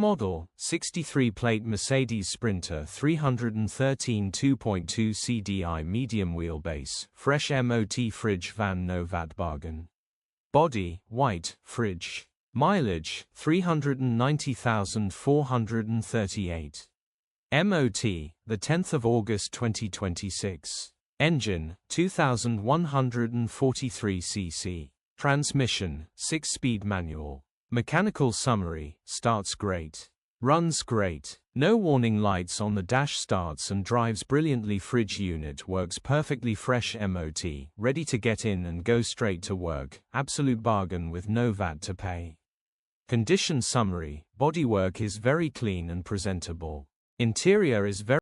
Model, 63 Plate Mercedes Sprinter 313 2.2 Cdi medium wheelbase, fresh MOT fridge van No Vat bargain. Body, white, fridge. Mileage, 390,438. MOT, the 10th of August 2026. Engine, 2143 cc. Transmission, 6-speed manual. Mechanical summary, starts great. Runs great. No warning lights on the dash. Starts and drives brilliantly. Fridge unit works perfectly. Fresh MOT, ready to get in and go straight to work. Absolute bargain with no VAT to pay. Condition summary, bodywork is very clean and presentable. Interior is very